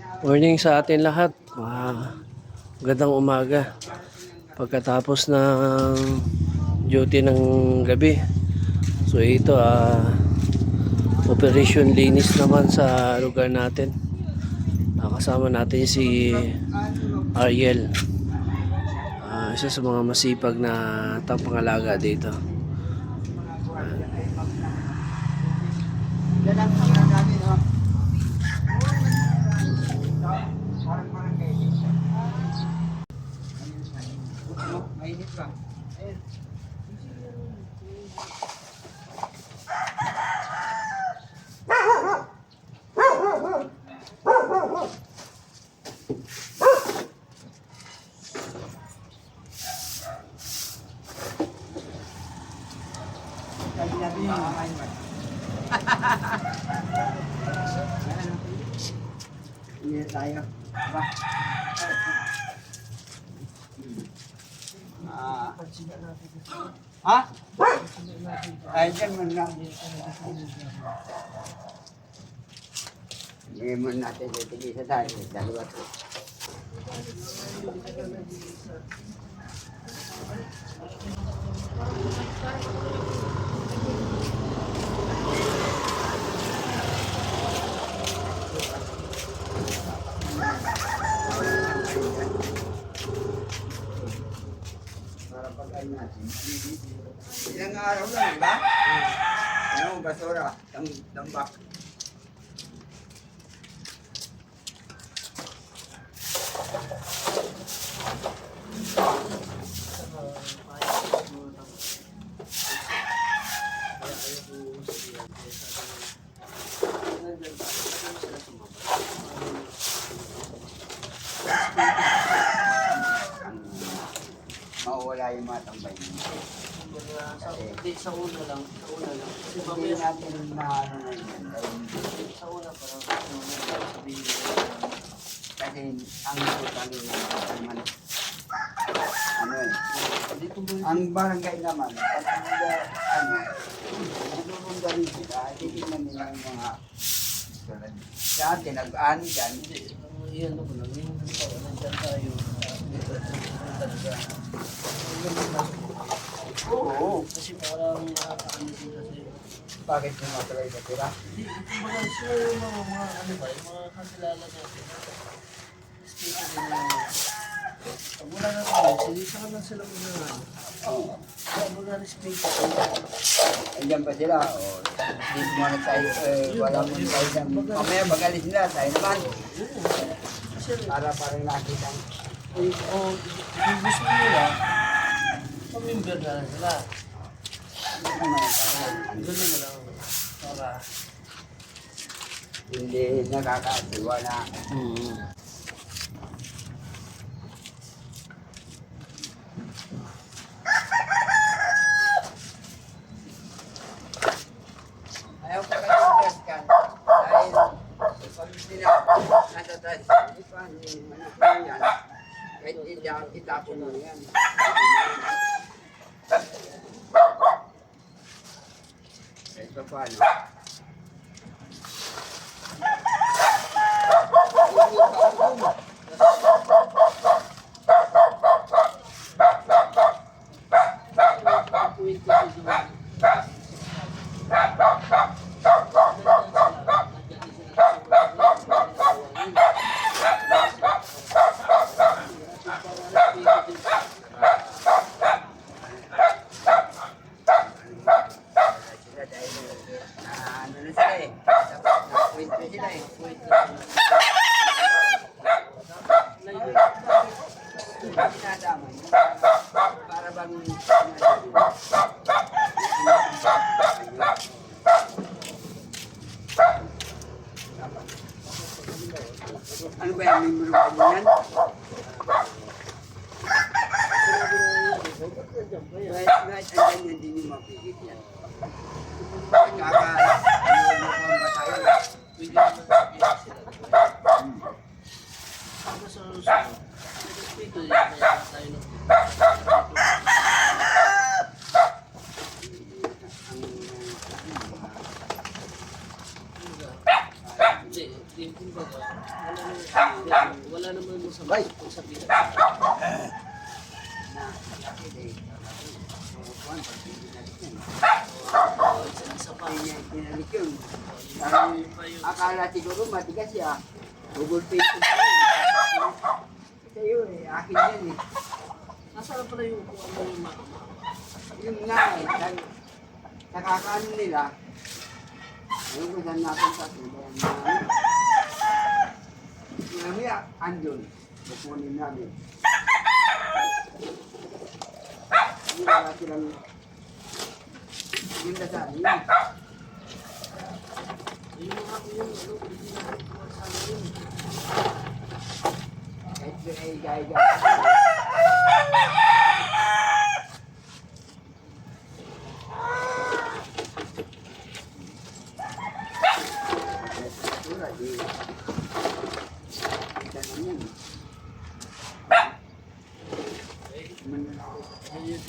Morning sa atin lahat. Magandang umaga. Pagkatapos ng duty ng gabi. So ito operation linis naman sa lugar natin. Kasama natin si Ariel. Isa sa mga masipag na pangalaga dito. Mainit ba? Ayun. Hindi tayo. Ba? Ha? Ay, dyan mo na. Hindi mo natin titigisa tayo. Dalawa to. Para pagkain natin. Ilang araw lang, di ba? Ano, basura, tambak. Mawala yung mga tambay mo. Sa una lang. Kasi Hindi natin maano na yan. sa una parang sabihin Kasi ang total naman, ano ang barangay naman, pag nagulong rin sila, titignan nila yung mga sa atin, nag-ano dyan. yan mo lang, yung nandyan tayo. Oo. Kasi parang nakakaano din kasi. Bakit yung matulay sa tira? Hindi, kumbaga sila yung mga ano ba, yung mga kakilala natin. Speaker din yung pag wala na tayo, saka lang sila muna nga. Oo. Kaya muna na speaker. Andiyan pa sila, o hindi mo na tayo, wala mo tayo dyan. Mamaya magalis nila, tayo naman. Kasi Para parang nakita. yung gusto nila, pamimber na lang sila. Ganun na lang. Para. Hindi nakakasiwala. Ayaw pa kayo i-press dahil pag sila nasa taas, hindi pa, hindi manapin yan. Kahit itapon mo yan. Kahit pa paano. Sila dahil ano na sila eh. Point na sila eh. Dinadamay. Para bang ano ba yan? May mulungan mo yan? Right, andyan yan din yung mapigit yan. Ano ba tayo? Pwede naman sabihin sila. Ano sa susunod? Speaker yun na tayo ng hindi, kumbaga, Wala naman mo sa bahay kung sabihin. na laki day. Kuwan, pag pinalik yan. Isa pa. Pinalik yun. Parang akala siguro matigas siya. Google Pay ko pa yun. Kasi yun eh, akin yan eh. Nasaan pala yung kung ano yung mama? Yun nga eh, nakakaano nila. Ayun ko saan natin sa tubayan namin. Mamaya, andun. Kukunin namin. Hindi wala silang yung dasal yun. Yung mga ko yung ano, hindi na rin kuha sa ano yun. Kahit yun ay gaya. Tura, di. Kita naman. Ayun,